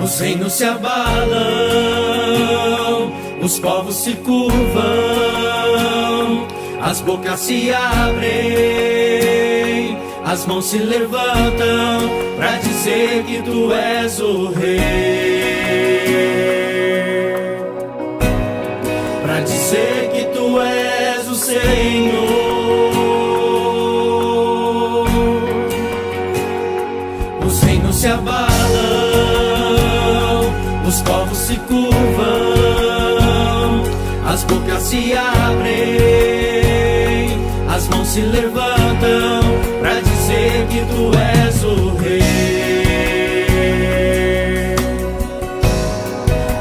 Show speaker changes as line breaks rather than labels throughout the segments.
Os reinos se abalam, os povos se curvam, as bocas se abrem, as mãos se levantam pra dizer que tu és o rei, pra dizer que tu és o Senhor. Os reinos se abalam, os povos se curvam, as bocas se abrem, as mãos se levantam pra dizer que tu és o rei,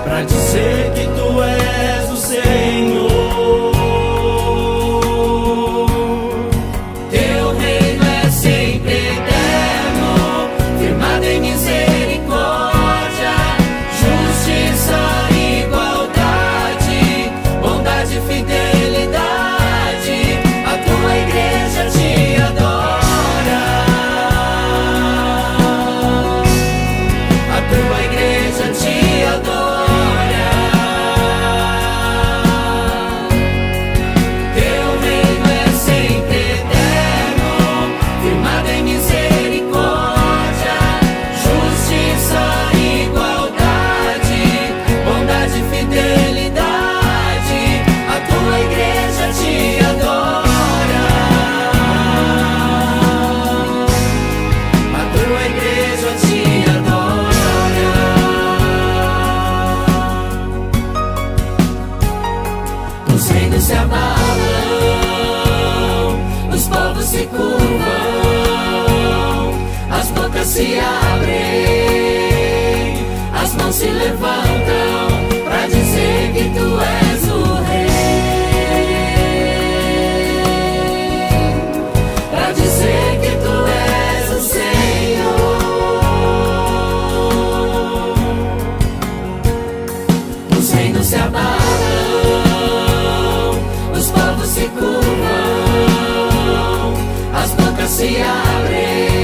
pra dizer que tu és o Senhor. Teu reino é sempre eterno, firmado em misericórdia, justiça, igualdade, bondade e fidelidade. A tua igreja te adora, a tua igreja te adora. Teu reino é sempre eterno, firmado em misericórdia, justiça, igualdade, bondade e fidelidade. A tua igreja te adora, a tua igreja te adora. Os reinos se abalam, os povos se curvam, as bocas se abrem, as mãos se levantam pra dizer que tu és o rei, pra dizer que tu és o Senhor. Os reinos se abalam, os povos se curvam, as bocas se abrem,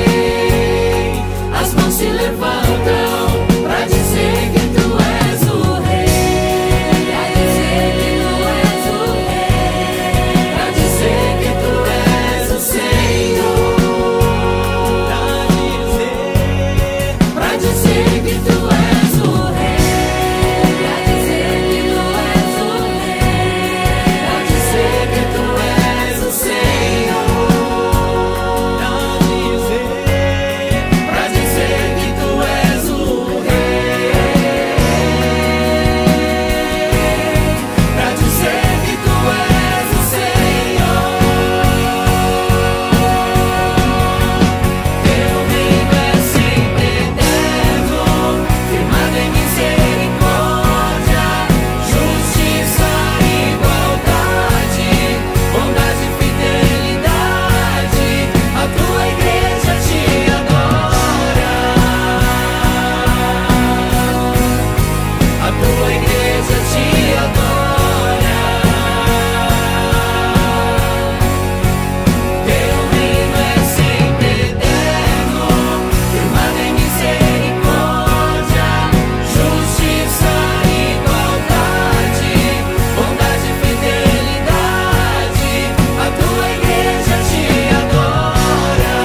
as mãos se levantam pra dizer que tu és o rei, pra dizer que tu és o rei, pra dizer que tu és o Senhor, pra dizer que tu és o rei, pra dizer que tu és o rei, pra dizer que tu és o Senhor, pra dizer que tu és o rei, pra dizer que tu és o Senhor. Teu reino é sempre eterno, firmado em misericórdia, justiça, igualdade, bondade e fidelidade. A tua igreja te adora, a tua igreja te adora. Teu reino é sempre eterno, firmado em misericórdia, justiça, igualdade, bondade e fidelidade. A tua igreja te adora,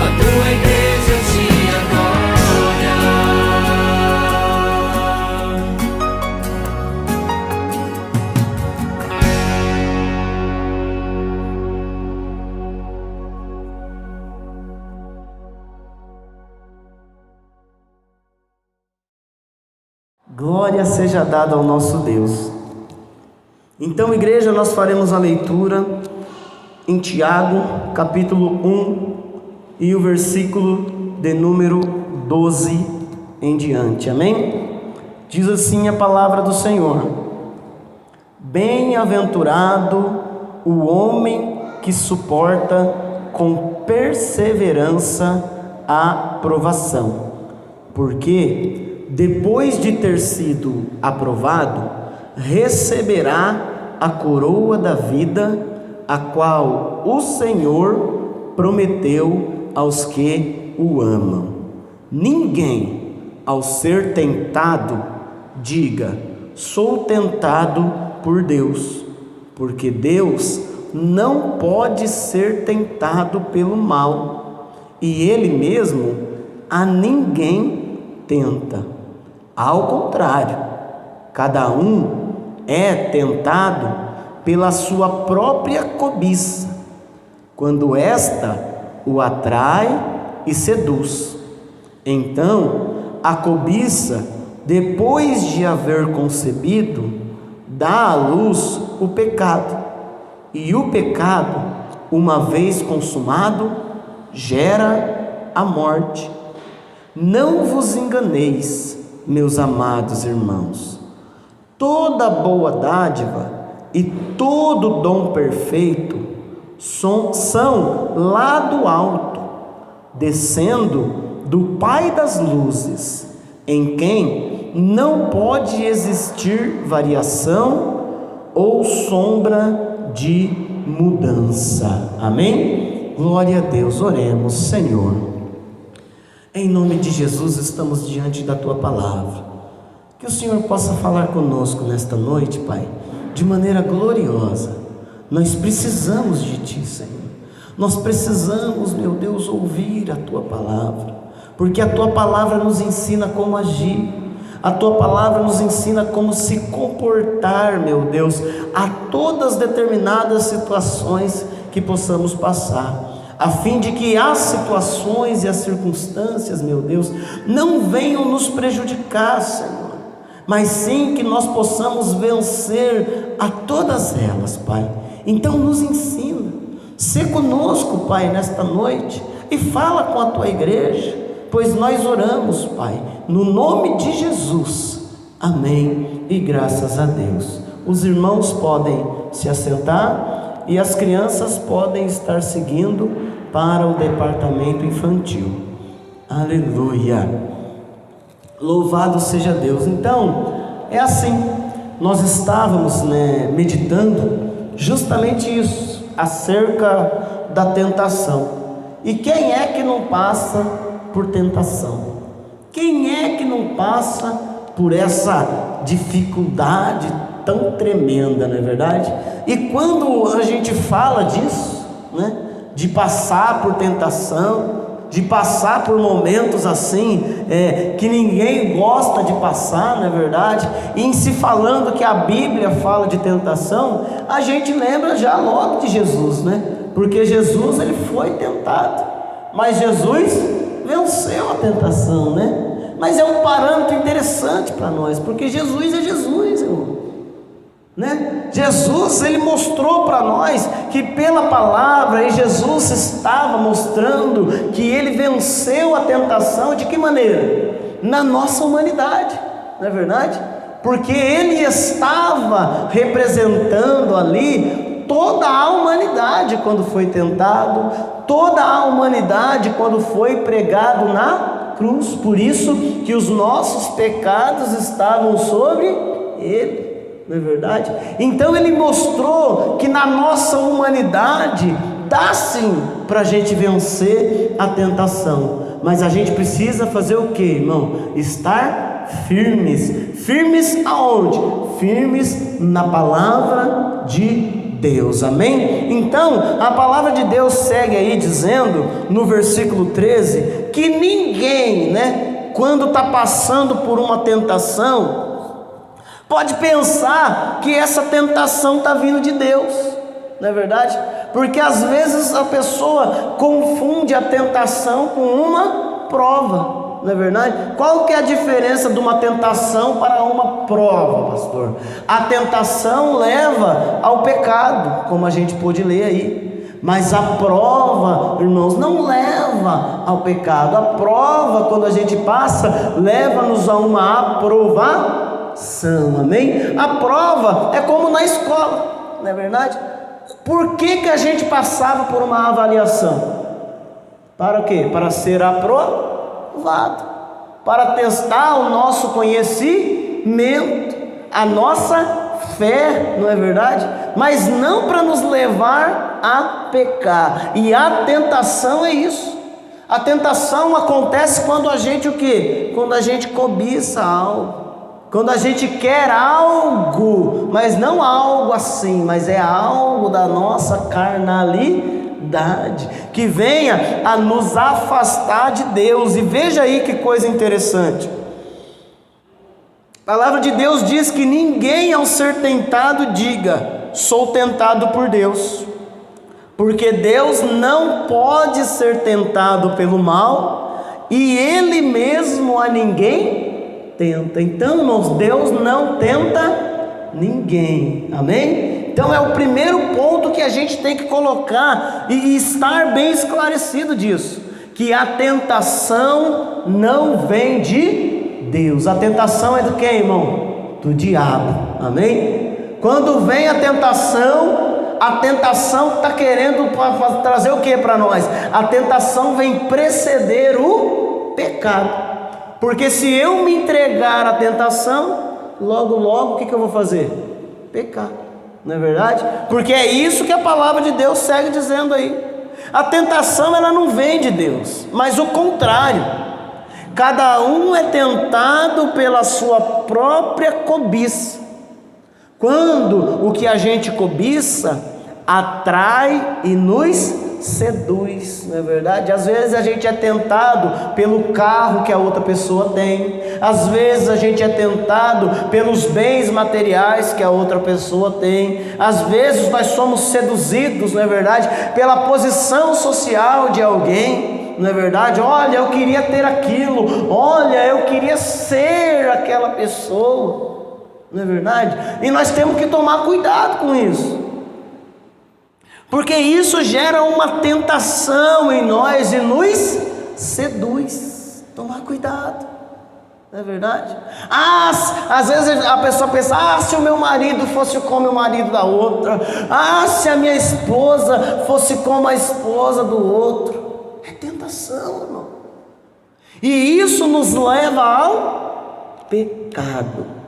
a tua igreja te adora.
Glória seja dada ao nosso Deus. Então, igreja, nós faremos a leitura em Tiago, capítulo 1 e o versículo de número 12 em diante. Amém? Diz assim a palavra do Senhor: Bem-aventurado o homem que suporta com perseverança a provação, porque depois de ter sido aprovado, receberá a coroa da vida, a qual o Senhor prometeu aos que o amam. Ninguém, ao ser tentado, diga: sou tentado por Deus, porque Deus não pode ser tentado pelo mal, e Ele mesmo a ninguém tenta. Ao contrário, cada um é tentado pela sua própria cobiça, quando esta o atrai e seduz. Então, a cobiça, depois de haver concebido, dá à luz o pecado. E o pecado, uma vez consumado, gera a morte. Não vos enganeis, meus amados irmãos. Toda boa dádiva e todo dom perfeito são lá do alto, descendo do Pai das luzes, em quem não pode existir variação ou sombra de mudança. Amém? Glória a Deus. Oremos. Senhor, em nome de Jesus estamos diante da Tua palavra. Que o Senhor possa falar conosco nesta noite, Pai, de maneira gloriosa. Nós precisamos de Ti, Senhor. Nós precisamos, meu Deus, ouvir a Tua palavra, porque a Tua palavra nos ensina como agir. A Tua palavra nos ensina como se comportar, meu Deus, a todas determinadas situações que possamos passar, a fim de que as situações e as circunstâncias, meu Deus, não venham nos prejudicar, Senhor, mas sim que nós possamos vencer a todas elas, Pai. Então nos ensina, sê conosco, Pai, nesta noite, e fala com a Tua igreja, pois nós oramos, Pai, no nome de Jesus. Amém e graças a Deus. Os irmãos podem se assentar e as crianças podem estar seguindo para o departamento infantil. Aleluia. Louvado seja Deus. Então, é assim, nós estávamos meditando justamente isso, acerca da tentação. E quem é que não passa por tentação? Quem é que não passa por essa dificuldade tão tremenda, não é verdade? E quando a gente fala disso, de passar por tentação, de passar por momentos assim, que ninguém gosta de passar, não é verdade? E em se falando que a Bíblia fala de tentação, a gente lembra já logo de Jesus, porque Jesus, ele foi tentado, mas Jesus venceu a tentação, Mas é um parâmetro interessante para nós, porque Jesus é Jesus, irmão, Jesus, ele mostrou para nós que pela palavra, e Jesus estava mostrando que ele venceu a tentação. De que maneira? Na nossa humanidade, não é verdade? Porque ele estava representando ali toda a humanidade quando foi tentado, toda a humanidade quando foi pregado na cruz. Por isso que os nossos pecados estavam sobre ele, não é verdade? Então ele mostrou que na nossa humanidade dá sim para a gente vencer a tentação, mas a gente precisa fazer o que, irmão? Estar firmes. Firmes aonde? Firmes na palavra de Deus, amém? Então a palavra de Deus segue aí dizendo no versículo 13 que ninguém, quando está passando por uma tentação, pode pensar que essa tentação está vindo de Deus, não é verdade? Porque às vezes a pessoa confunde a tentação com uma prova, não é verdade? Qual que é a diferença de uma tentação para uma prova, pastor? A tentação leva ao pecado, como a gente pôde ler aí, mas a prova, irmãos, não leva ao pecado. A prova, quando a gente passa, leva-nos a uma aprovação, amém? A prova é como na escola, não é verdade? Por que a gente passava por uma avaliação? Para o quê? Para ser aprovado, para testar o nosso conhecimento, a nossa fé, não é verdade? Mas não para nos levar a pecar. E a tentação é isso. A tentação acontece quando a gente o quê? Quando a gente cobiça algo. Quando a gente quer algo, mas não algo assim, mas é algo da nossa carnalidade, que venha a nos afastar de Deus. E veja aí que coisa interessante. A palavra de Deus diz que ninguém ao ser tentado diga, sou tentado por Deus. Porque Deus não pode ser tentado pelo mal, e Ele mesmo a ninguém tenta. Então, irmãos, Deus não tenta ninguém, amém? Então é o primeiro ponto que a gente tem que colocar e estar bem esclarecido disso, que a tentação não vem de Deus. A tentação é do que, irmão? Do diabo, amém? Quando vem a tentação está querendo trazer o que para nós? A tentação vem preceder o pecado. Porque se eu me entregar à tentação, logo, o que eu vou fazer? Pecar, não é verdade? Porque é isso que a palavra de Deus segue dizendo aí. A tentação ela não vem de Deus, mas o contrário. Cada um é tentado pela sua própria cobiça. Quando o que a gente cobiça atrai e nos seduz, não é verdade? Às vezes a gente é tentado pelo carro que a outra pessoa tem, às vezes a gente é tentado pelos bens materiais que a outra pessoa tem, às vezes nós somos seduzidos, não é verdade? Pela posição social de alguém, não é verdade? Olha, eu queria ter aquilo, olha, eu queria ser aquela pessoa. Não é verdade? E nós temos que tomar cuidado com isso, porque isso gera uma tentação em nós e nos seduz. Tomar cuidado, não é verdade? Às vezes a pessoa pensa, se o meu marido fosse como o marido da outra, se a minha esposa fosse como a esposa do outro. É tentação, irmão. E isso nos leva ao pecado.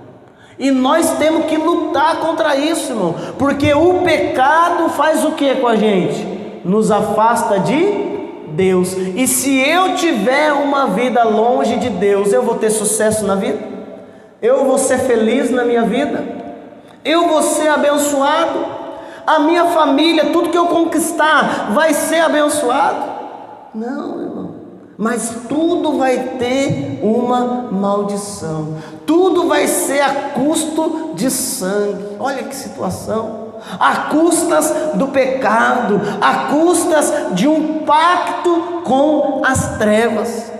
E nós temos que lutar contra isso, irmão, porque o pecado faz o que com a gente? Nos afasta de Deus. E se eu tiver uma vida longe de Deus, eu vou ter sucesso na vida? Eu vou ser feliz na minha vida? Eu vou ser abençoado? A minha família, tudo que eu conquistar, vai ser abençoado? Não, irmão. Mas tudo vai ter uma maldição, tudo vai ser a custo de sangue. Olha que situação, a custas do pecado, a custas de um pacto com as trevas.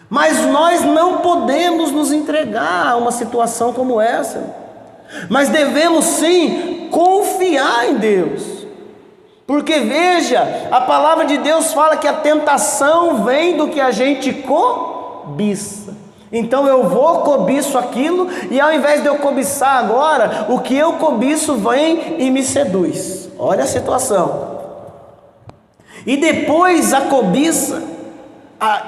Mas nós não podemos nos entregar a uma situação como essa, mas devemos sim confiar em Deus. Porque veja, a palavra de Deus fala que a tentação vem do que a gente cobiça. Então eu cobiço aquilo, e ao invés de eu cobiçar agora, o que eu cobiço vem e me seduz. Olha a situação. E depois a cobiça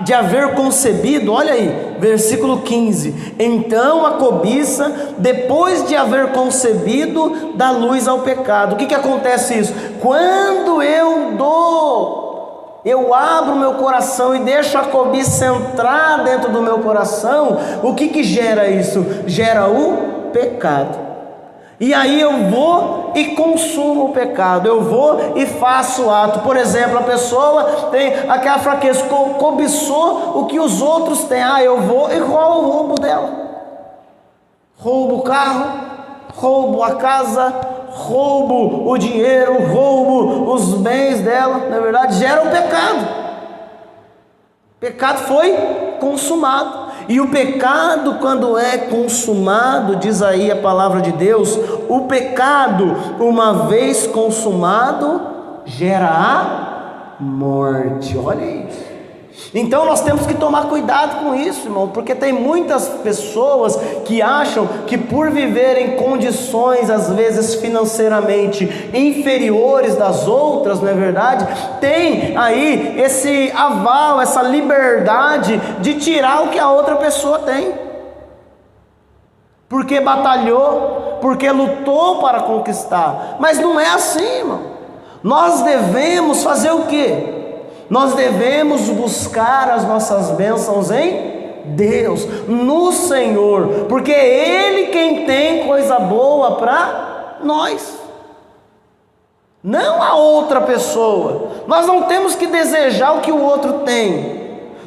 de haver concebido, olha aí, versículo 15, então a cobiça, depois de haver concebido, dá luz ao pecado. O que acontece isso? Quando eu abro meu coração e deixo a cobiça entrar dentro do meu coração, o que gera isso? Gera o pecado. E aí eu vou e consumo o pecado, eu vou e faço o ato. Por exemplo, a pessoa tem aquela fraqueza, cobiçou o que os outros têm, eu vou e roubo o roubo dela, roubo o carro, roubo a casa, roubo o dinheiro, roubo os bens dela, na verdade gera um pecado. O pecado foi consumado. E o pecado, quando é consumado, diz aí a palavra de Deus, o pecado, uma vez consumado, gera a morte. Olha isso. Então nós temos que tomar cuidado com isso, irmão, porque tem muitas pessoas que acham que por viverem em condições, às vezes financeiramente inferiores das outras, não é verdade? Tem aí esse aval, essa liberdade de tirar o que a outra pessoa tem, porque batalhou, porque lutou para conquistar. Mas não é assim, irmão. Nós devemos fazer o quê? Nós devemos buscar as nossas bênçãos em Deus, no Senhor, porque é Ele quem tem coisa boa para nós, não a outra pessoa. Nós não temos que desejar o que o outro tem,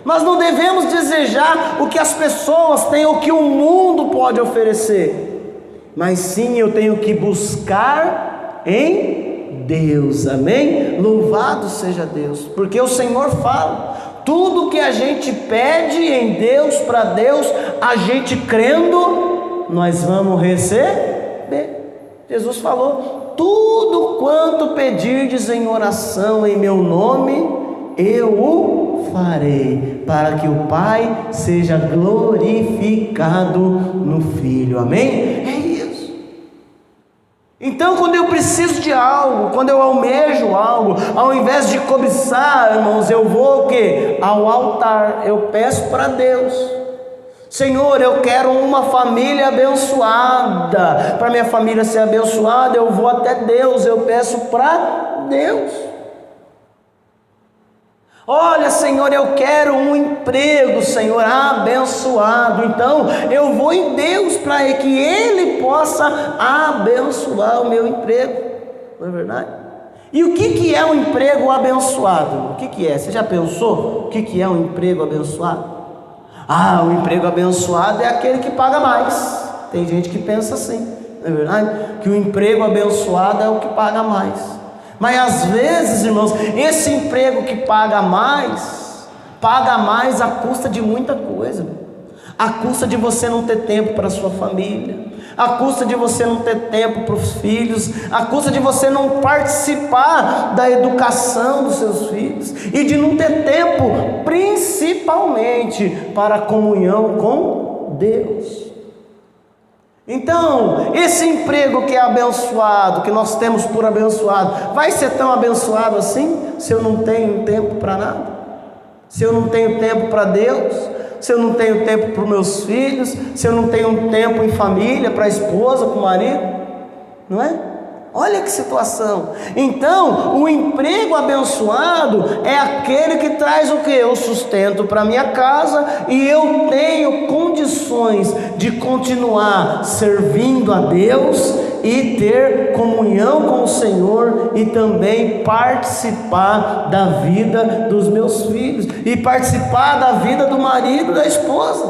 nós não devemos desejar o que as pessoas têm, o que o mundo pode oferecer, mas sim eu tenho que buscar em Deus, amém? Louvado seja Deus, porque o Senhor fala: tudo que a gente pede em Deus, para Deus, a gente crendo, nós vamos receber. Jesus falou: tudo quanto pedirdes em oração em meu nome, eu o farei, para que o Pai seja glorificado no Filho. Amém? É isso. Então, quando eu preciso de algo, quando eu almejo algo, ao invés de cobiçar, irmãos, eu vou o quê? Ao altar, eu peço para Deus: Senhor, eu quero uma família abençoada. Para minha família ser abençoada, eu vou até Deus, eu peço para Deus. Olha, Senhor, eu quero um emprego, Senhor, abençoado. Então eu vou em Deus para que Ele possa abençoar o meu emprego, não é verdade? E o que é um emprego abençoado? O que é? Você já pensou o que é um emprego abençoado? O emprego abençoado é aquele que paga mais. Tem gente que pensa assim, não é verdade? Que o emprego abençoado é o que paga mais. Mas às vezes, irmãos, esse emprego que paga mais à custa de muita coisa. À custa de você não ter tempo para a sua família, à custa de você não ter tempo para os filhos, à custa de você não participar da educação dos seus filhos, e de não ter tempo, principalmente, para a comunhão com Deus. Então, esse emprego que é abençoado, que nós temos por abençoado, vai ser tão abençoado assim, se eu não tenho tempo para nada? Se eu não tenho tempo para Deus? Se eu não tenho tempo para os meus filhos? Se eu não tenho tempo em família, para a esposa, para o marido? Não é? Olha que situação. Então, o emprego abençoado é aquele que traz o quê? O sustento para minha casa, e eu tenho condições de continuar servindo a Deus e ter comunhão com o Senhor, e também participar da vida dos meus filhos, e participar da vida do marido, da esposa,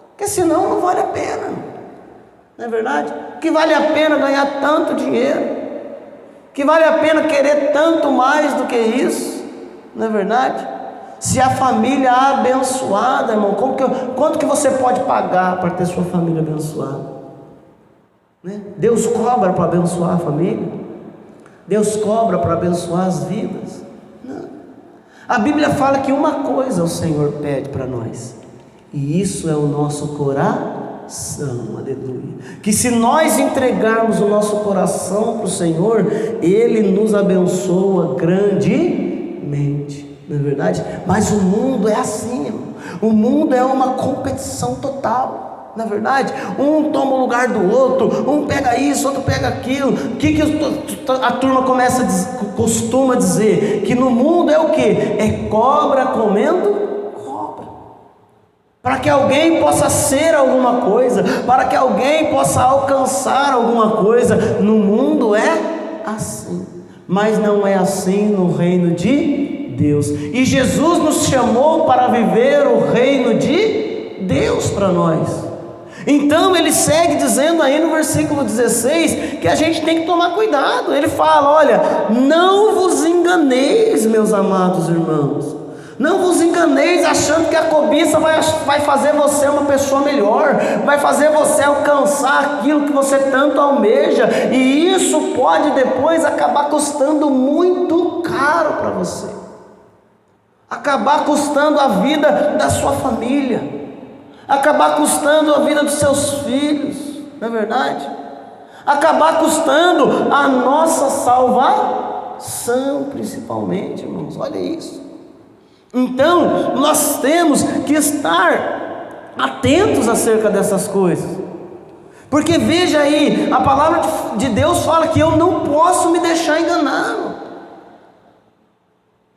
porque senão não vale a pena. Não é verdade? Que vale a pena ganhar tanto dinheiro, que vale a pena querer tanto mais do que isso, não é verdade? Se a família é abençoada, irmão, quanto que você pode pagar para ter sua família abençoada? Né? Deus cobra para abençoar a família? Deus cobra para abençoar as vidas? Não. A Bíblia fala que uma coisa o Senhor pede para nós, e isso é o nosso coração. Aleluia. Que se nós entregarmos o nosso coração para o Senhor, Ele nos abençoa grandemente, não é verdade? Mas o mundo é assim, irmão. O mundo é uma competição total, não é verdade? Um toma o lugar do outro, um pega isso, outro pega aquilo. O que a turma costuma dizer? Que no mundo é o que? É cobra comendo cobra. Para que alguém possa ser alguma coisa, para que alguém possa alcançar alguma coisa, no mundo é assim, mas não é assim no reino de Deus. E Jesus nos chamou para viver o reino de Deus para nós. Então ele segue dizendo aí no versículo 16, que a gente tem que tomar cuidado. Ele fala: olha, não vos enganeis, meus amados irmãos, não vos enganeis achando que a cobiça vai fazer você uma pessoa melhor, vai fazer você alcançar aquilo que você tanto almeja, e isso pode depois acabar custando muito caro para você, acabar custando a vida da sua família, acabar custando a vida dos seus filhos, não é verdade? Acabar custando a nossa salvação, principalmente, irmãos, olha isso. Então, nós temos que estar atentos acerca dessas coisas, porque veja aí, a palavra de Deus fala que eu não posso me deixar enganar.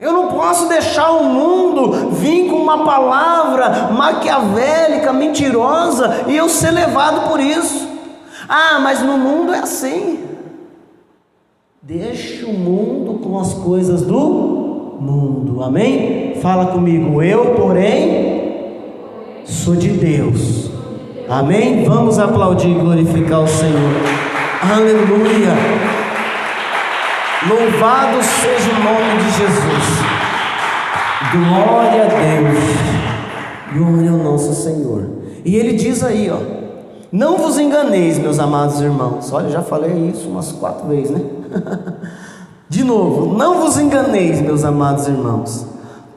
Eu não posso deixar o mundo vir com uma palavra maquiavélica, mentirosa, e eu ser levado por isso. Ah, mas no mundo é assim. Deixa o mundo com as coisas do mundo, amém? Fala comigo, eu, porém, sou de Deus, amém? Vamos aplaudir e glorificar o Senhor, aleluia. Louvado seja o nome de Jesus, glória a Deus, glória ao nosso Senhor. E ele diz aí, ó, não vos enganeis, meus amados irmãos. Olha, já falei isso umas 4 vezes, né? De novo, não vos enganeis, meus amados irmãos.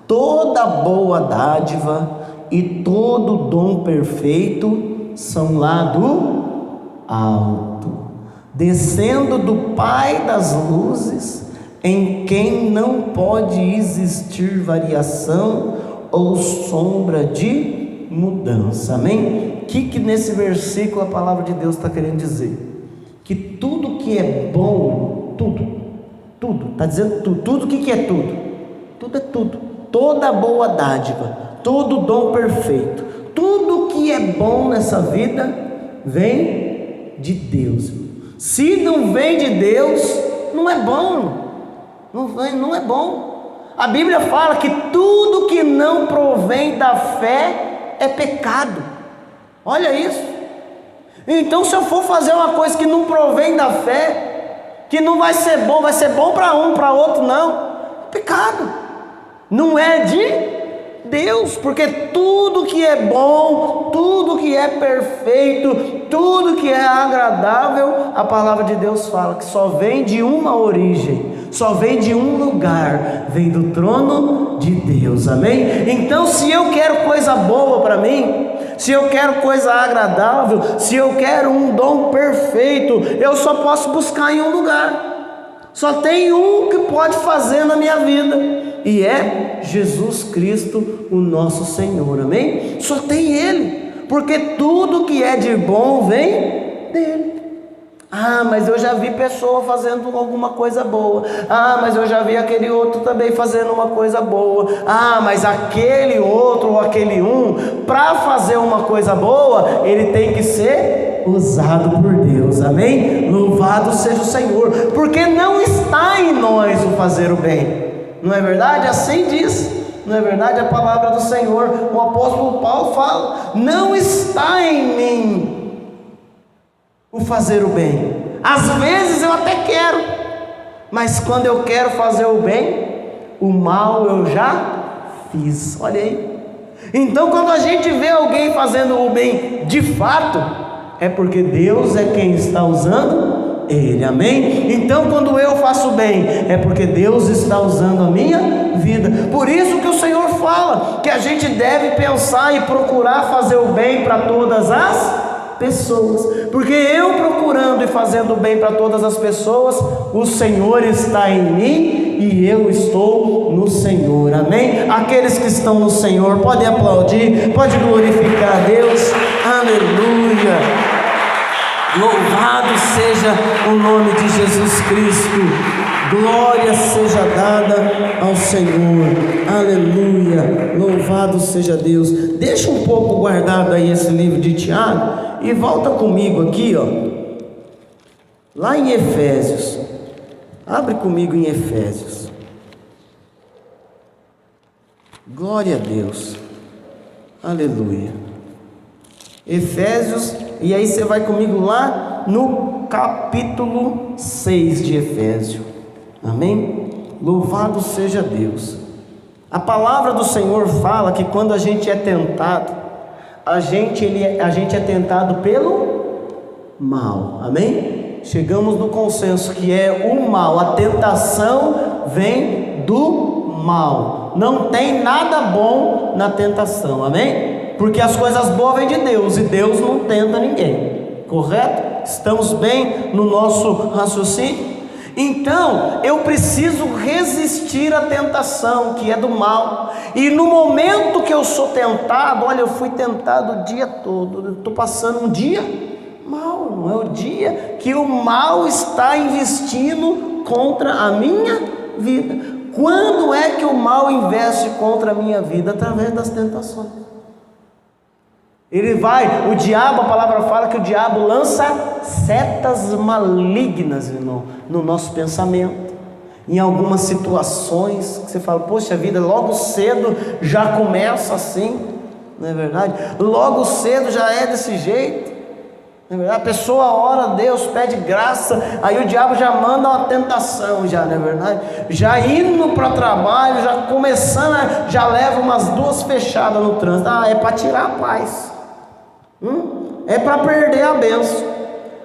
Toda boa dádiva e todo dom perfeito são lá do alto, descendo do Pai das luzes, em quem não pode existir variação ou sombra de mudança. Amém? O que nesse versículo a palavra de Deus está querendo dizer? Que tudo que é bom, tudo, está dizendo tudo, o que é tudo? Tudo é tudo, toda boa dádiva, todo dom perfeito, tudo que é bom nessa vida, vem de Deus. Se não vem de Deus, não é bom, não é bom. A Bíblia fala que tudo que não provém da fé é pecado. Olha isso. Então, se eu for fazer uma coisa que não provém da fé, que não vai ser bom para um, para outro não, é pecado, não é de Deus, porque tudo que é bom, tudo que é perfeito, tudo que é agradável, a palavra de Deus fala que só vem de uma origem, só vem de um lugar, vem do trono de Deus, amém? Então, se eu quero coisa boa para mim, se eu quero coisa agradável, se eu quero um dom perfeito, eu só posso buscar em um lugar. Só tem um que pode fazer na minha vida, e é Jesus Cristo, o nosso Senhor, amém? Só tem Ele, porque tudo que é de bom vem dele. Ah, mas eu já vi pessoa fazendo alguma coisa boa. Ah, mas eu já vi aquele outro também fazendo uma coisa boa. Ah, mas aquele outro ou aquele para fazer uma coisa boa, ele tem que ser usado por Deus, amém? Louvado seja o Senhor, porque não está em nós o fazer o bem, não é verdade? Assim diz, não é verdade? A palavra do Senhor, o apóstolo Paulo fala, não está em mim o fazer o bem. Às vezes eu até quero, mas quando eu quero fazer o bem, o mal eu já fiz. Olha aí. Então, quando a gente vê alguém fazendo o bem de fato, é porque Deus é quem está usando ele, amém? Então, quando eu faço o bem, é porque Deus está usando a minha vida. Por isso que o Senhor fala que a gente deve pensar e procurar fazer o bem para todas as pessoas, porque eu procurando e fazendo bem para todas as pessoas, o Senhor está em mim e eu estou no Senhor, amém? Aqueles que estão no Senhor podem aplaudir, pode glorificar a Deus, aleluia, louvado seja o nome de Jesus Cristo, glória seja dada ao Senhor, aleluia, louvado seja Deus. Deixa um pouco guardado aí esse livro de Tiago e volta comigo aqui, ó, lá em Efésios. Abre comigo em Efésios. Glória a Deus, aleluia. Efésios, e aí você vai comigo lá no capítulo 6 de Efésios, amém? Louvado seja Deus. A palavra do Senhor fala que quando a gente é tentado, a gente é tentado pelo mal, amém? Chegamos no consenso que é o mal, a tentação vem do mal, não tem nada bom na tentação, amém? Porque as coisas boas vêm de Deus, e Deus não tenta ninguém, correto? Estamos bem no nosso raciocínio? Então, eu preciso resistir à tentação, que é do mal, e no momento que eu sou tentado, olha, eu fui tentado o dia todo, eu estou passando um dia mal, não é o dia que o mal está investindo contra a minha vida. quando é que o mal investe contra a minha vida? Através das tentações. O diabo, a palavra fala que o diabo lança setas malignas, irmão, no nosso pensamento. Em algumas situações que você fala, poxa vida, logo cedo já começa assim, não é verdade? Logo cedo já é desse jeito, não é verdade? A pessoa ora a Deus, pede graça, aí o diabo já manda uma tentação, já, não é verdade? Já indo para o trabalho, já começando, já leva umas 2 fechadas no trânsito. É para tirar a paz, é para perder a bênção.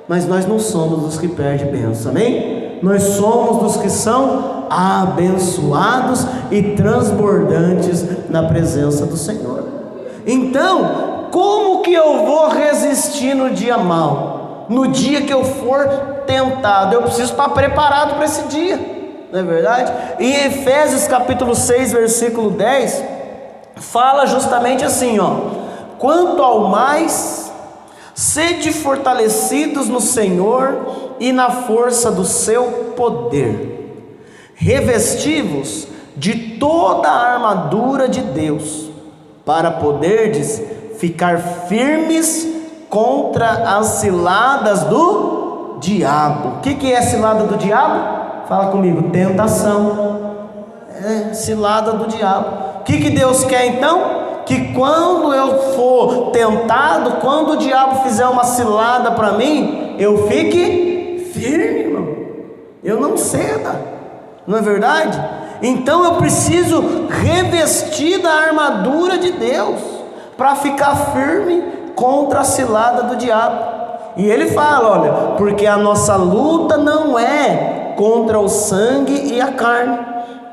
Mas nós não somos dos que perdem bênção, amém? Nós somos dos que são abençoados e transbordantes na presença do Senhor. Então, como que eu vou resistir no dia mau? No dia que eu for tentado, eu preciso estar preparado para esse dia, não é verdade? Em Efésios capítulo 6, versículo 10, fala justamente assim, quanto ao mais, sede fortalecidos no Senhor e na força do seu poder, revesti-vos de toda a armadura de Deus, para poderdes ficar firmes contra as ciladas do diabo. O que é cilada do diabo? Fala comigo, tentação. Cilada do diabo. O que Deus quer então? Que quando eu for tentado, quando o diabo fizer uma cilada para mim, eu fique firme, irmão. Eu não ceda, não é verdade? Então eu preciso revestir da armadura de Deus para ficar firme contra a cilada do diabo. E ele fala, olha, porque a nossa luta não é contra o sangue e a carne,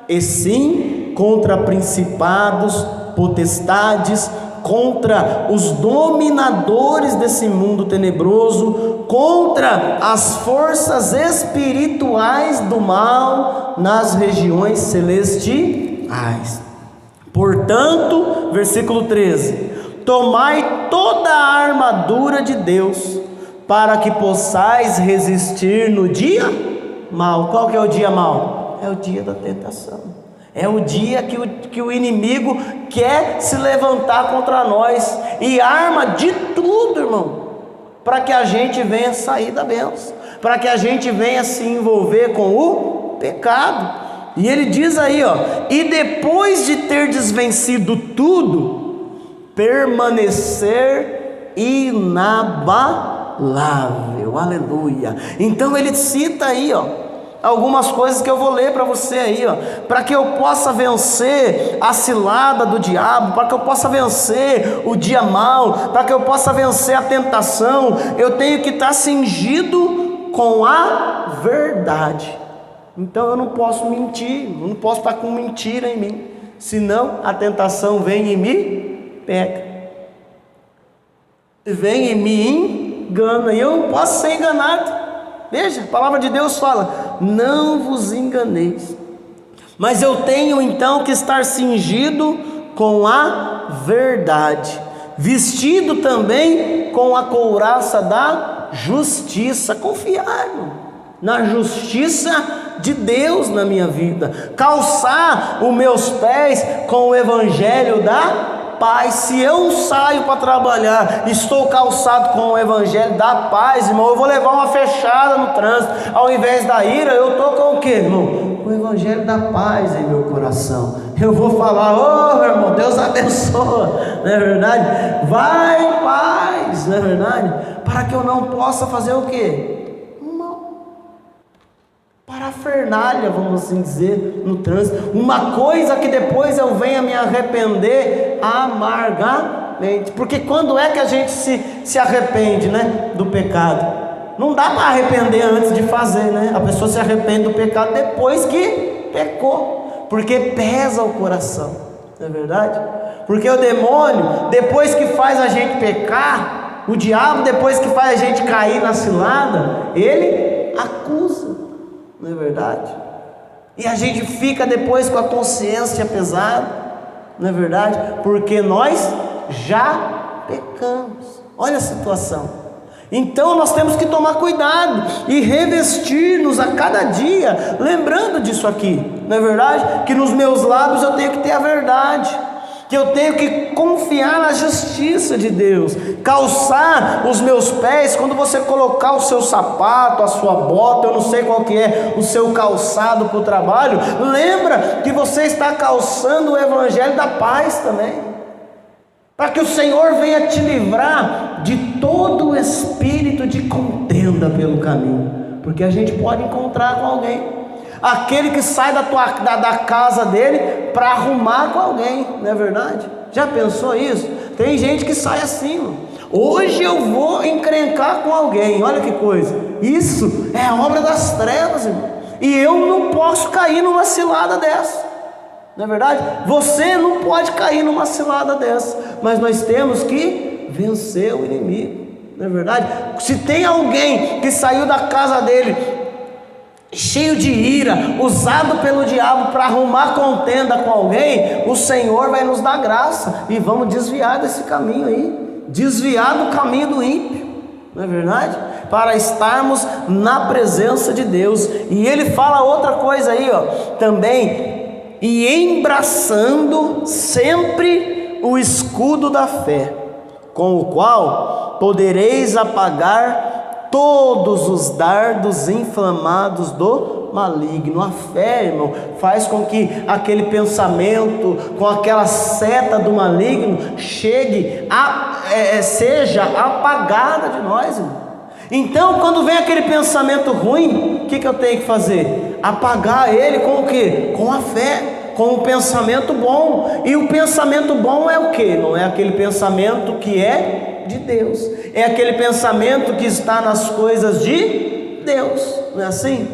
e sim contra principados, potestades, contra os dominadores desse mundo tenebroso, contra as forças espirituais do mal nas regiões celestiais. Portanto, versículo 13: tomai toda a armadura de Deus, para que possais resistir no dia mau. Qual que é o dia mau? É o dia da tentação. É o dia que o inimigo quer se levantar contra nós e arma de tudo, irmão, para que a gente venha sair da bênção, para que a gente venha se envolver com o pecado. E ele diz aí, e depois de ter desvencido tudo, permanecer inabalável. Aleluia. Então ele cita aí, algumas coisas que eu vou ler para você aí, para que eu possa vencer a cilada do diabo, para que eu possa vencer o dia mau, para que eu possa vencer a tentação. Eu tenho que estar cingido com a verdade. Então eu não posso mentir, eu não posso estar com mentira em mim, senão a tentação vem e me pega, vem e me engana, e eu não posso ser enganado. Veja, a palavra de Deus fala, não vos enganeis, mas eu tenho então que estar cingido com a verdade, vestido também com a couraça da justiça, confiar na justiça de Deus na minha vida, calçar os meus pés com o evangelho da paz. Se eu saio para trabalhar, estou calçado com o evangelho da paz, irmão, eu vou levar uma fechada no trânsito. Ao invés da ira, eu estou com o que, irmão? O evangelho da paz em meu coração. Eu vou falar, meu irmão, Deus abençoa, não é verdade? Vai em paz, não é verdade? Para que eu não possa fazer o que? Parafernália, vamos assim dizer, no trânsito, uma coisa que depois eu venha me arrepender amargamente. Porque quando é que a gente se arrepende, né, do pecado? Não dá para arrepender antes de fazer, né? A pessoa se arrepende do pecado depois que pecou, porque pesa o coração, não é verdade? Porque o demônio, depois que faz a gente pecar, o diabo, depois que faz a gente cair na cilada, ele acusa, não é verdade? E a gente fica depois com a consciência pesada, não é verdade? Porque nós já pecamos. Olha a situação. Então nós temos que tomar cuidado e revestir-nos a cada dia, lembrando disso aqui, não é verdade? Que nos meus lábios eu tenho que ter a verdade, que eu tenho que confiar na justiça de Deus, calçar os meus pés. Quando você colocar o seu sapato, a sua bota, eu não sei qual que é o seu calçado para o trabalho, lembra que você está calçando o evangelho da paz também, para que o Senhor venha te livrar de todo o espírito de contenda pelo caminho, porque a gente pode encontrar com alguém, aquele que sai da casa dele para arrumar com alguém, não é verdade? Já pensou isso? Tem gente que sai assim, mano. Hoje eu vou encrencar com alguém, olha que coisa, isso é a obra das trevas, irmão. E eu não posso cair numa cilada dessa, não é verdade? Você não pode cair numa cilada dessa, mas nós temos que vencer o inimigo, não é verdade? Se tem alguém que saiu da casa dele cheio de ira, usado pelo diabo para arrumar contenda com alguém, o Senhor vai nos dar graça e vamos desviar desse caminho aí, desviar do caminho do ímpio, não é verdade? Para estarmos na presença de Deus. E ele fala outra coisa aí, ó, também, e embraçando sempre o escudo da fé, com o qual podereis apagar todos os dardos inflamados do maligno. A fé, irmão, faz com que aquele pensamento, com aquela seta do maligno, seja apagada de nós, irmão. Então, quando vem aquele pensamento ruim, o que eu tenho que fazer? Apagar ele com o quê? Com a fé, com o pensamento bom. E o pensamento bom é o quê? Não é aquele pensamento que é de Deus, é aquele pensamento que está nas coisas de Deus, não é assim?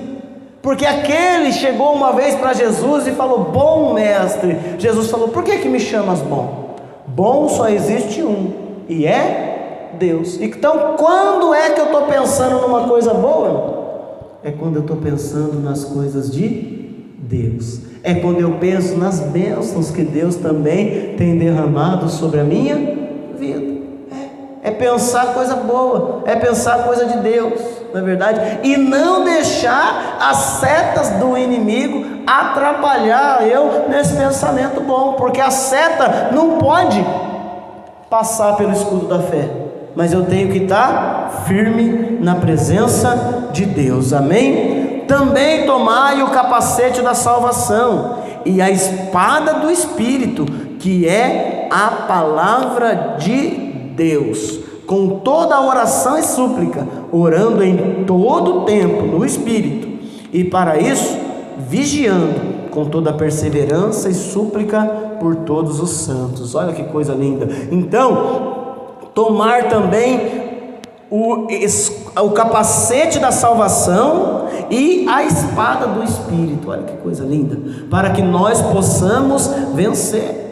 Porque aquele chegou uma vez para Jesus e falou: bom mestre. Jesus falou: por que me chamas bom? Bom só existe um, e é Deus. Então quando é que eu estou pensando numa coisa boa? É quando eu estou pensando nas coisas de Deus, é quando eu penso nas bênçãos que Deus também tem derramado sobre a minha vida. É pensar coisa boa, é pensar coisa de Deus, não é verdade? E não deixar as setas do inimigo atrapalhar eu nesse pensamento bom, porque a seta não pode passar pelo escudo da fé, mas eu tenho que estar firme na presença de Deus, amém? Também tomai o capacete da salvação e a espada do Espírito, que é a palavra de Deus, com toda a oração e súplica, orando em todo o tempo no Espírito, e para isso vigiando com toda a perseverança e súplica por todos os santos. Olha que coisa linda. Então, tomar também o capacete da salvação e a espada do Espírito. Olha que coisa linda, para que nós possamos vencer.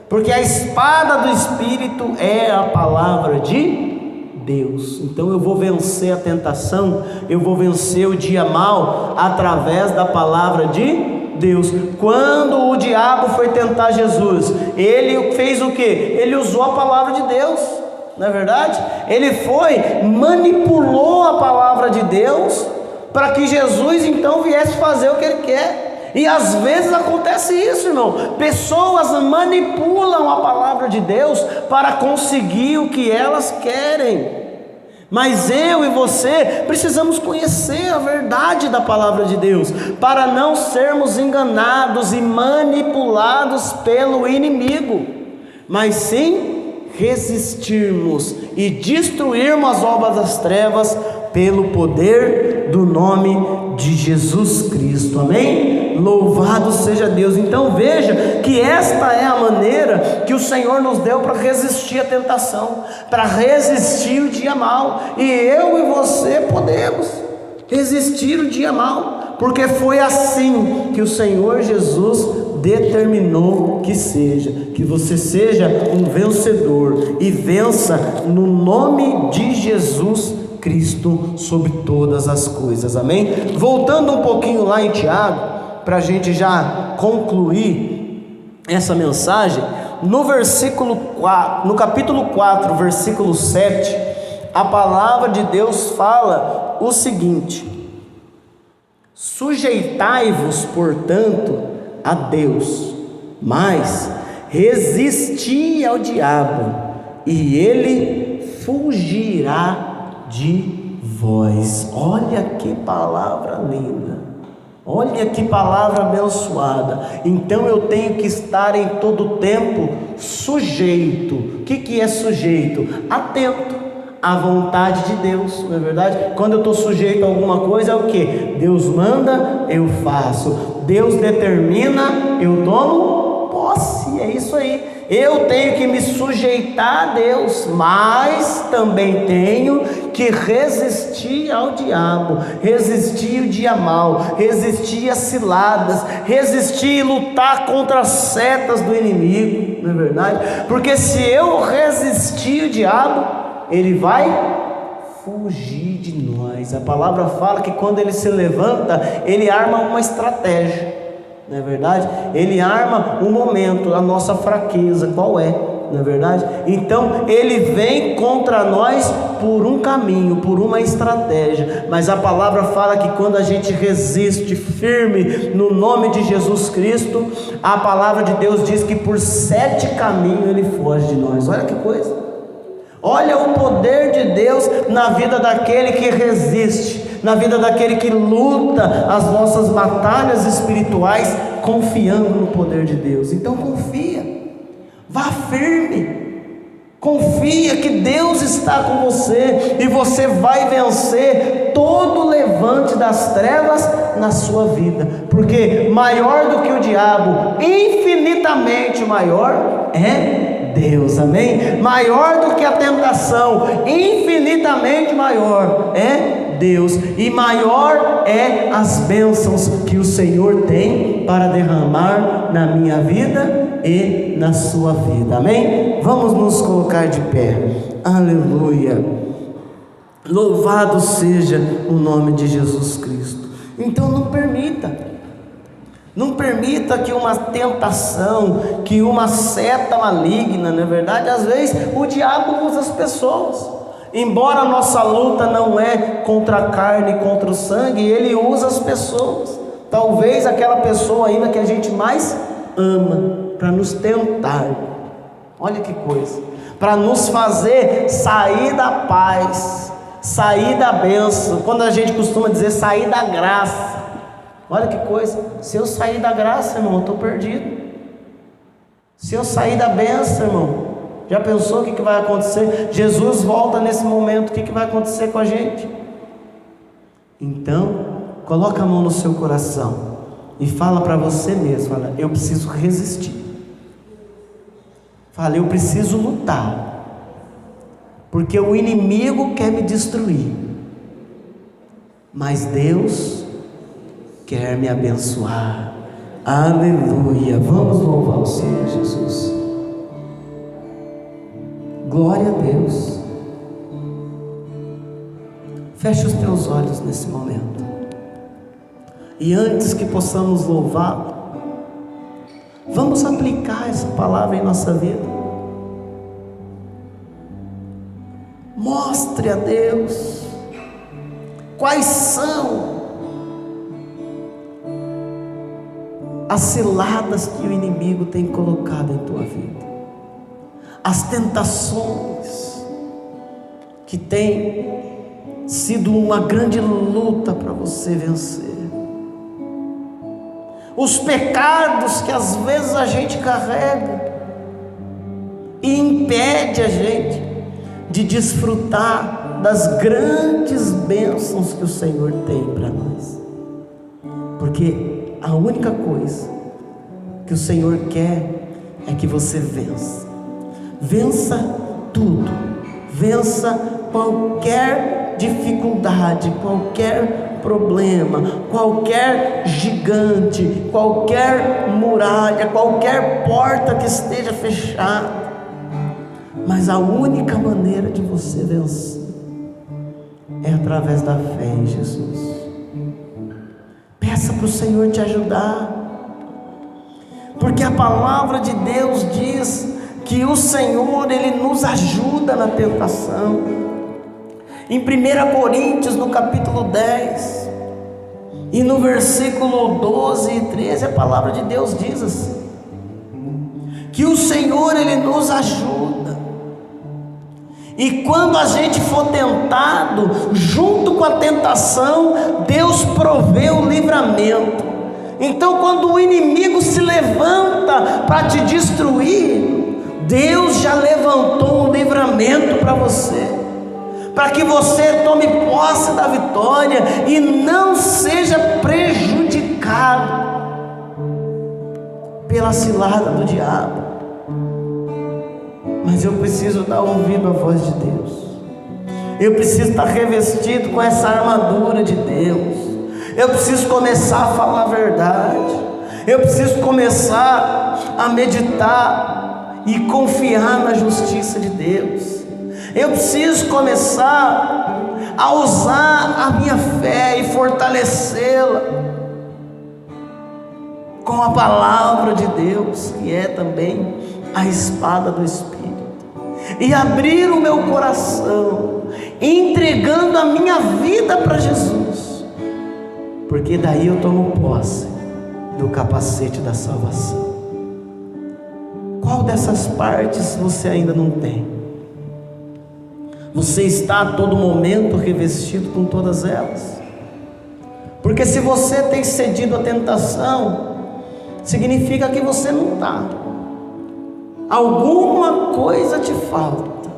Porque a espada do Espírito é a palavra de Deus. Então eu vou vencer a tentação, eu vou vencer o dia mau através da palavra de Deus. Quando o diabo foi tentar Jesus, ele fez o quê? Ele usou a palavra de Deus, não é verdade? Ele manipulou a palavra de Deus para que Jesus então viesse fazer o que ele quer. E às vezes acontece isso, irmão. Pessoas manipulam a palavra de Deus para conseguir o que elas querem. Mas eu e você precisamos conhecer a verdade da palavra de Deus, para não sermos enganados e manipulados pelo inimigo, mas sim resistirmos e destruirmos as obras das trevas pelo poder do nome de Jesus Cristo, amém? Louvado seja Deus. Então veja que esta é a maneira que o Senhor nos deu para resistir à tentação, para resistir o dia mau, e eu e você podemos resistir o dia mau, porque foi assim que o Senhor Jesus determinou que seja, que você seja um vencedor e vença no nome de Jesus Cristo sobre todas as coisas, amém? Voltando um pouquinho lá em Tiago, para a gente já concluir essa mensagem, no versículo 4, no capítulo 4, versículo 7, a palavra de Deus fala o seguinte: sujeitai-vos, portanto, a Deus, mas resisti ao diabo, e ele fugirá de vós. Olha que palavra linda, olha que palavra abençoada. Então eu tenho que estar em todo tempo sujeito. O que é sujeito? Atento à vontade de Deus, não é verdade? Quando eu estou sujeito a alguma coisa, é o que? Deus manda, eu faço. Deus determina, eu tomo posse. É isso aí. Eu tenho que me sujeitar a Deus, mas também tenho que resistir ao diabo, resistir o dia mal, resistir às ciladas, resistir e lutar contra as setas do inimigo, não é verdade? Porque se eu resistir o diabo, ele vai fugir de nós. A palavra fala que quando ele se levanta, ele arma uma estratégia, não é verdade? Ele arma um momento, a nossa fraqueza, qual é? Não é verdade? Então ele vem contra nós por um caminho, por uma estratégia, mas a palavra fala que quando a gente resiste firme no nome de Jesus Cristo, a palavra de Deus diz que por 7 caminhos ele foge de nós. Olha que coisa! Olha o poder de Deus na vida daquele que resiste, na vida daquele que luta as nossas batalhas espirituais, confiando no poder de Deus. Então confia, vá firme, confia que Deus está com você, e você vai vencer todo levante das trevas na sua vida, porque maior do que o diabo, infinitamente maior é Deus, amém? Maior do que a tentação, infinitamente maior é Deus, e maior é as bênçãos que o Senhor tem para derramar na minha vida e na sua vida, amém? Vamos nos colocar de pé, aleluia, louvado seja o nome de Jesus Cristo. Então não permita que uma tentação, que uma seta maligna, não é verdade? Às vezes o diabo usa as pessoas, embora a nossa luta não é contra a carne, contra o sangue, ele usa as pessoas, talvez aquela pessoa ainda que a gente mais ama, para nos tentar. Olha que coisa, para nos fazer sair da paz, sair da bênção, quando a gente costuma dizer sair da graça. Olha que coisa, se eu sair da graça, irmão, eu estou perdido. Se eu sair da bênção, irmão, já pensou o que vai acontecer? Jesus volta nesse momento, o que vai acontecer com a gente? Então, coloca a mão no seu coração e fala para você mesmo, fala, eu preciso resistir. Fala, eu preciso lutar, porque o inimigo quer me destruir, mas Deus quer me abençoar. Aleluia. Vamos louvar o Senhor Jesus. Glória a Deus. Feche os teus olhos nesse momento, e antes que possamos louvá-lo, vamos aplicar essa palavra em nossa vida. Mostre a Deus quais são as ciladas que o inimigo tem colocado em tua vida, as tentações que tem sido uma grande luta para você vencer, os pecados que às vezes a gente carrega e impede a gente de desfrutar das grandes bênçãos que o Senhor tem para nós, porque a única coisa que o Senhor quer é que você vença. Vença tudo. Vença qualquer dificuldade, qualquer problema, qualquer gigante, qualquer muralha, qualquer porta que esteja fechada. Mas a única maneira de você vencer é através da fé em Jesus. Peça para o Senhor te ajudar, porque a palavra de Deus diz que o Senhor, Ele nos ajuda na tentação. Em 1 Coríntios, no capítulo 10, e no versículo 12 e 13, a palavra de Deus diz assim: que o Senhor, Ele nos ajuda, e quando a gente for tentado, junto com a tentação, Deus provê o livramento. Então, quando o inimigo se levanta para te destruir, Deus já levantou um livramento para você, para que você tome posse da vitória e não seja prejudicado pela cilada do diabo. Mas eu preciso dar ouvido à voz de Deus, eu preciso estar revestido com essa armadura de Deus, eu preciso começar a falar a verdade, eu preciso começar a meditar e confiar na justiça de Deus. Eu preciso começar a usar a minha fé e fortalecê-la com a palavra de Deus, que é também a espada do Espírito, e abrir o meu coração, entregando a minha vida para Jesus, porque daí eu tomo posse do capacete da salvação. Qual dessas partes você ainda não tem? Você está a todo momento revestido com todas elas? Porque se você tem cedido à tentação, significa que você não está. Alguma coisa te falta.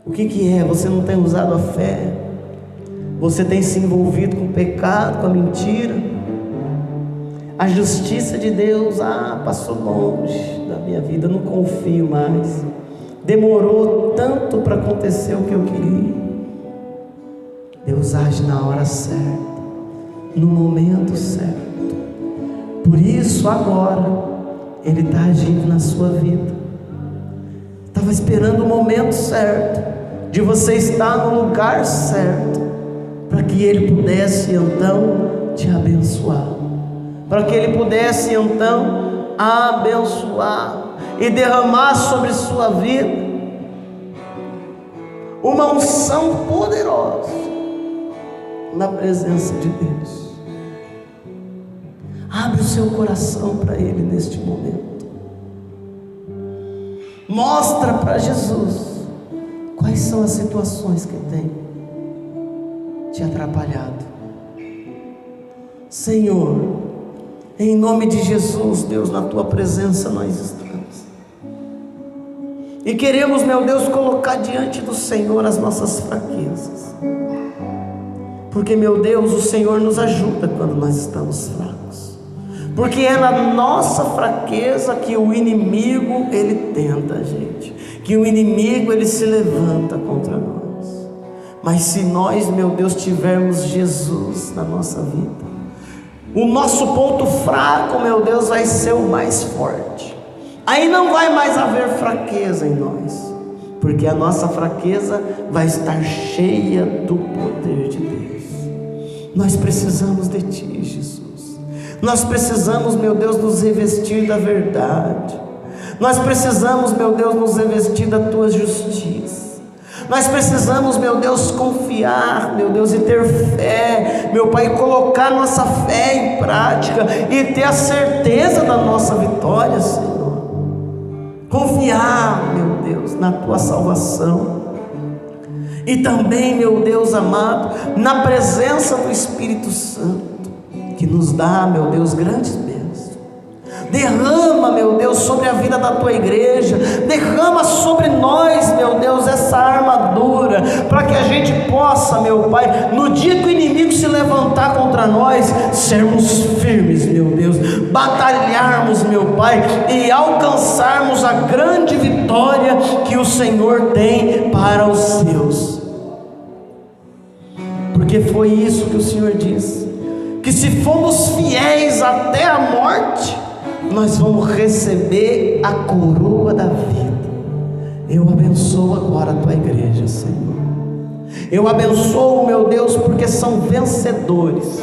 O que é? Você não tem usado a fé? Você tem se envolvido com o pecado, com a mentira? A justiça de Deus, passou longe da minha vida, eu não confio mais. Demorou tanto para acontecer o que eu queria. Deus age na hora certa, no momento certo. Por isso agora Ele está agindo na sua vida. Estava esperando o momento certo de você estar no lugar certo, para que Ele pudesse então te abençoar, para que Ele pudesse então abençoar e derramar sobre sua vida uma unção poderosa na presença de Deus. Abre o seu coração para Ele neste momento. Mostra para Jesus quais são as situações que tem te atrapalhado. Senhor, em nome de Jesus, Deus, na Tua presença nós estamos. E queremos, meu Deus, colocar diante do Senhor as nossas fraquezas. Porque, meu Deus, o Senhor nos ajuda quando nós estamos fracos. Porque é na nossa fraqueza que o inimigo, ele tenta a gente. Que o inimigo, ele se levanta contra nós. Mas se nós, meu Deus, tivermos Jesus na nossa vida, o nosso ponto fraco, meu Deus, vai ser o mais forte. Aí não vai mais haver fraqueza em nós, porque a nossa fraqueza vai estar cheia do poder de Deus. Nós precisamos de Ti, Jesus. Nós precisamos, meu Deus, nos revestir da verdade. Nós precisamos, meu Deus, nos revestir da Tua justiça. Nós precisamos, meu Deus, confiar, meu Deus, e ter fé, meu Pai, colocar nossa fé em prática e ter a certeza da nossa vitória, Senhor. Confiar, meu Deus, na Tua salvação. E também, meu Deus amado, na presença do Espírito Santo, que nos dá, meu Deus, grandes bênçãos. Derrama, meu Deus, sobre a vida da Tua igreja. Derrama sobre nós, meu Deus, essa armadura, para que a gente possa, meu Pai, no dia que o inimigo se levantar contra nós, sermos firmes, meu Deus, batalharmos, meu Pai, e alcançarmos a grande vitória que o Senhor tem para os seus. Porque foi isso que o Senhor disse, que se formos fiéis até a morte, nós vamos receber a coroa da vida. Eu abençoo agora a Tua igreja, Senhor. Eu abençoo, meu Deus, porque são vencedores,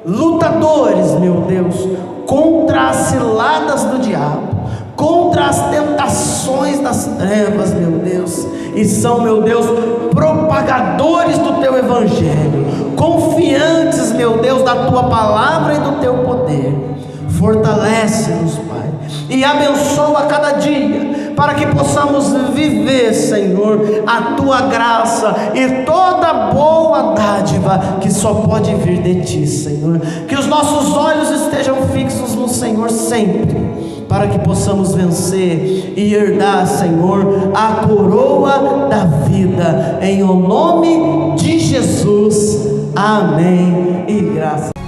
lutadores, meu Deus, contra as ciladas do diabo, contra as tentações das trevas, meu Deus, e são, meu Deus, propagadores do Teu Evangelho, confiantes, meu Deus, da Tua palavra e do Teu poder. Fortalece-nos, Pai, e abençoa cada dia, para que possamos viver, Senhor, a Tua graça e toda boa dádiva que só pode vir de Ti, Senhor. Que os nossos olhos estejam fixos no Senhor sempre, para que possamos vencer e herdar, Senhor, a coroa da vida, em o nome de Jesus. Amém e graças.